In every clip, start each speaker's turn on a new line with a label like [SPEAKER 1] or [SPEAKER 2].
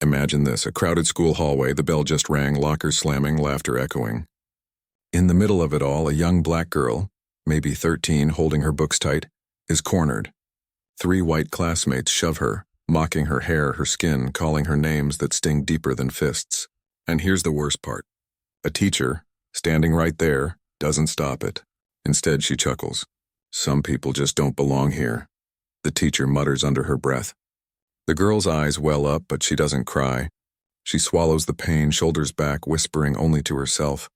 [SPEAKER 1] Imagine this, a crowded school hallway, the bell just rang, lockers slamming, laughter echoing. In the middle of it all, a young black girl, maybe 13, holding her books tight, is cornered. 3 white classmates shove her, mocking her hair, her skin, calling her names that sting deeper than fists. And here's the worst part. A teacher, standing right there, doesn't stop it. Instead, she chuckles. Some people just don't belong here. The teacher mutters under her breath. The girl's eyes well up, but she doesn't cry. She swallows the pain, shoulders back, whispering only to herself.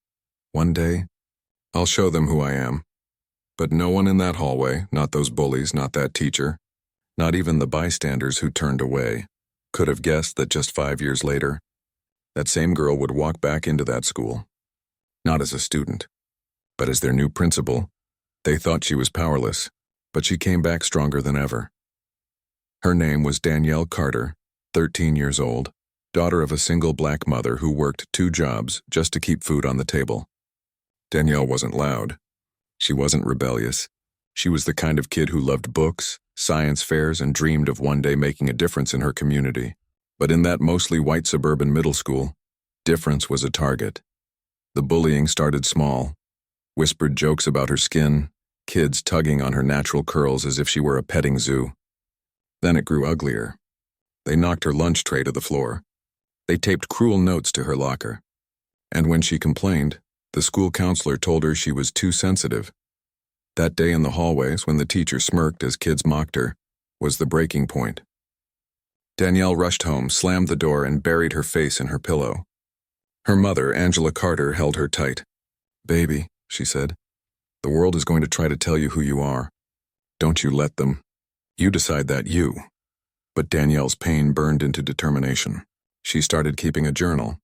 [SPEAKER 1] One day, I'll show them who I am. But no one in that hallway, not those bullies, not that teacher, not even the bystanders who turned away, could have guessed that just 5 years later, that same girl would walk back into that school. Not as a student, but as their new principal. They thought she was powerless, but she came back stronger than ever. Her name was Danielle Carter, 13 years old, daughter of a single black mother who worked 2 jobs just to keep food on the table. Danielle wasn't loud. She wasn't rebellious. She was the kind of kid who loved books, science fairs, and dreamed of one day making a difference in her community. But in that mostly white suburban middle school, difference was a target. The bullying started small. Whispered jokes about her skin, kids tugging on her natural curls as if she were a petting zoo. Then it grew uglier. They knocked her lunch tray to the floor. They taped cruel notes to her locker. And when she complained, the school counselor told her she was too sensitive. That day in the hallways, when the teacher smirked as kids mocked her, was the breaking point. Danielle rushed home, slammed the door, and buried her face in her pillow. Her mother, Angela Carter, held her tight. "Baby," she said, "the world is going to try to tell you who you are. Don't you let them. You decide that, you." But Danielle's pain burned into determination. She started keeping a journal.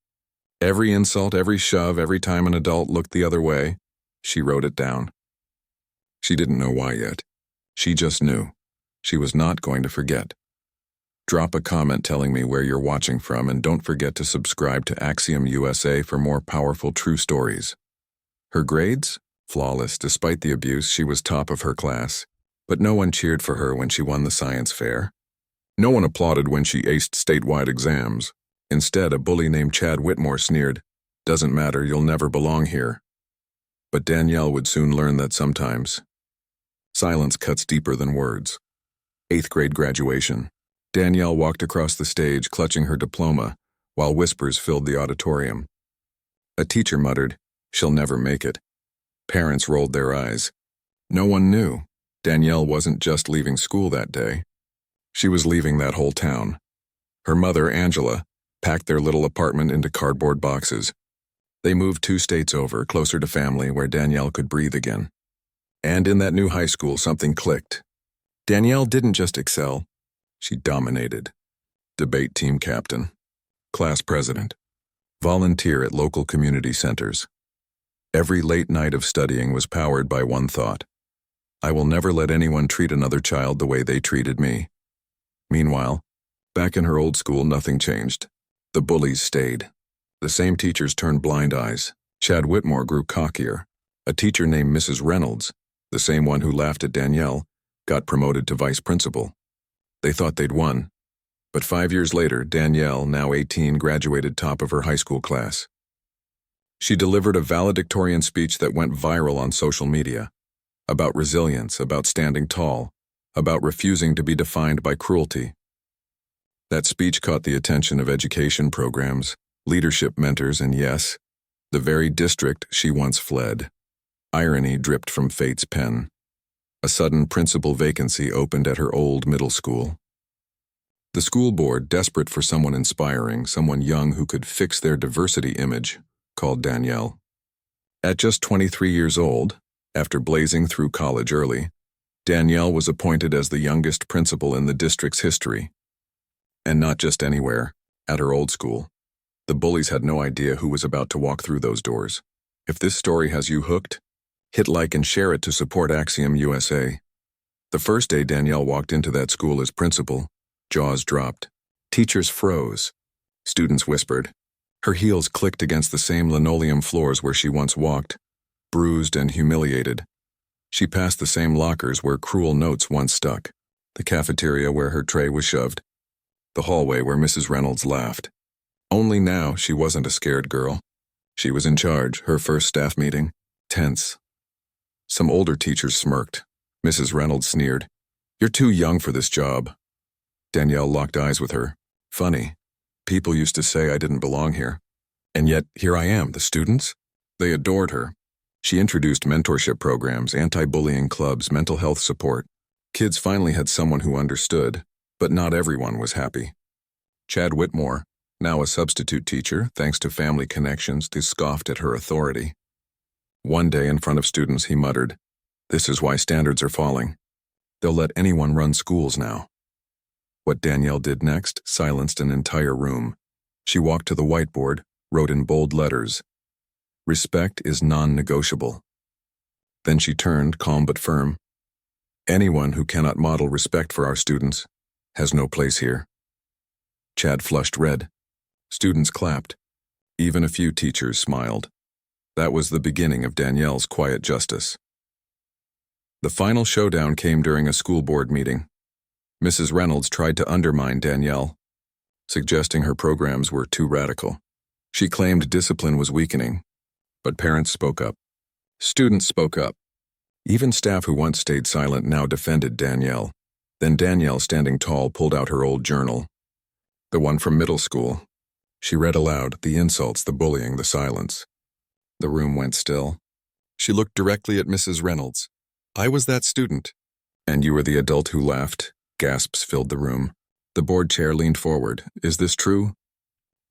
[SPEAKER 1] Every insult, every shove, every time an adult looked the other way, she wrote it down. She didn't know why yet. She just knew. She was not going to forget. Drop a comment telling me where you're watching from, and don't forget to subscribe to Axiom USA for more powerful true stories. Her grades? Flawless. Despite the abuse, she was top of her class. But no one cheered for her when she won the science fair. No one applauded when she aced statewide exams. Instead, a bully named Chad Whitmore sneered, "Doesn't matter, you'll never belong here." But Danielle would soon learn that sometimes silence cuts deeper than words. 8th grade graduation. Danielle walked across the stage, clutching her diploma, while whispers filled the auditorium. A teacher muttered, "She'll never make it." Parents rolled their eyes. No one knew. Danielle wasn't just leaving school that day. She was leaving that whole town. Her mother, Angela, packed their little apartment into cardboard boxes. They moved 2 states over, closer to family, where Danielle could breathe again. And in that new high school, something clicked. Danielle didn't just excel, she dominated. Debate team captain, class president, volunteer at local community centers. Every late night of studying was powered by one thought: I will never let anyone treat another child the way they treated me. Meanwhile, back in her old school, nothing changed. The bullies stayed. The same teachers turned blind eyes. Chad Whitmore grew cockier. A teacher named Mrs. Reynolds, the same one who laughed at Danielle, got promoted to vice principal. They thought they'd won. But 5 years later, Danielle, now 18, graduated top of her high school class. She delivered a valedictorian speech that went viral on social media. About resilience, about standing tall, about refusing to be defined by cruelty. That speech caught the attention of education programs, leadership mentors, and yes, the very district she once fled. Irony dripped from fate's pen. A sudden principal vacancy opened at her old middle school. The school board, desperate for someone inspiring, someone young who could fix their diversity image, called Danielle. At just 23 years old, after blazing through college early, Danielle was appointed as the youngest principal in the district's history. And not just anywhere, at her old school. The bullies had no idea who was about to walk through those doors. If this story has you hooked, hit like and share it to support Axiom USA. The first day Danielle walked into that school as principal, jaws dropped. Teachers froze. Students whispered. Her heels clicked against the same linoleum floors where she once walked, bruised and humiliated. She passed the same lockers where cruel notes once stuck, the cafeteria where her tray was shoved. the hallway where Mrs. Reynolds laughed. Only now she wasn't a scared girl. She was in charge, her first staff meeting. Tense. Some older teachers smirked. Mrs. Reynolds sneered. "You're too young for this job." Danielle locked eyes with her. Funny. People used to say I didn't belong here. And yet, here I am, the students? They adored her. She introduced mentorship programs, anti-bullying clubs, mental health support. Kids finally had someone who understood, but not everyone was happy. Chad Whitmore, now a substitute teacher, thanks to family connections, they scoffed at her authority. One day in front of students, he muttered, "This is why standards are falling. They'll let anyone run schools now." What Danielle did next silenced an entire room. She walked to the whiteboard, wrote in bold letters, "Respect is non-negotiable." Then she turned, calm but firm. "Anyone who cannot model respect for our students has no place here." Chad flushed red. Students clapped. Even a few teachers smiled. That was the beginning of Danielle's quiet justice. The final showdown came during a school board meeting. Mrs. Reynolds tried to undermine Danielle, suggesting her programs were too radical. She claimed discipline was weakening, but parents spoke up. Students spoke up. Even staff who once stayed silent now defended Danielle. Then Danielle, standing tall, pulled out her old journal, the one from middle school. She read aloud, the insults, the bullying, the silence. The room went still. She looked directly at Mrs. Reynolds. "I was that student." "And you were the adult who laughed?" Gasps filled the room. The board chair leaned forward. "Is this true?"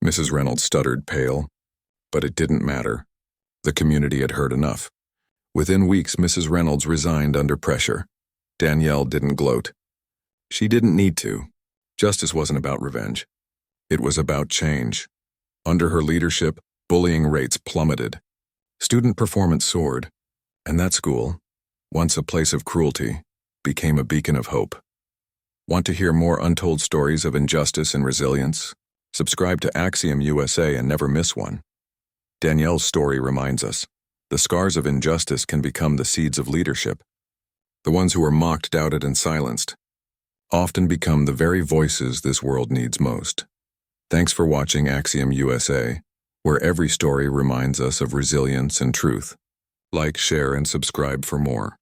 [SPEAKER 1] Mrs. Reynolds stuttered, pale. But it didn't matter. The community had heard enough. Within weeks, Mrs. Reynolds resigned under pressure. Danielle didn't gloat. She didn't need to. Justice wasn't about revenge. It was about change. Under her leadership, bullying rates plummeted. Student performance soared. And that school, once a place of cruelty, became a beacon of hope. Want to hear more untold stories of injustice and resilience? Subscribe to Axiom USA and never miss one. Danielle's story reminds us, the scars of injustice can become the seeds of leadership. The ones who are mocked, doubted, and silenced often become the very voices this world needs most. Thanks for watching Axiom USA, where every story reminds us of resilience and truth. Like, share, and subscribe for more.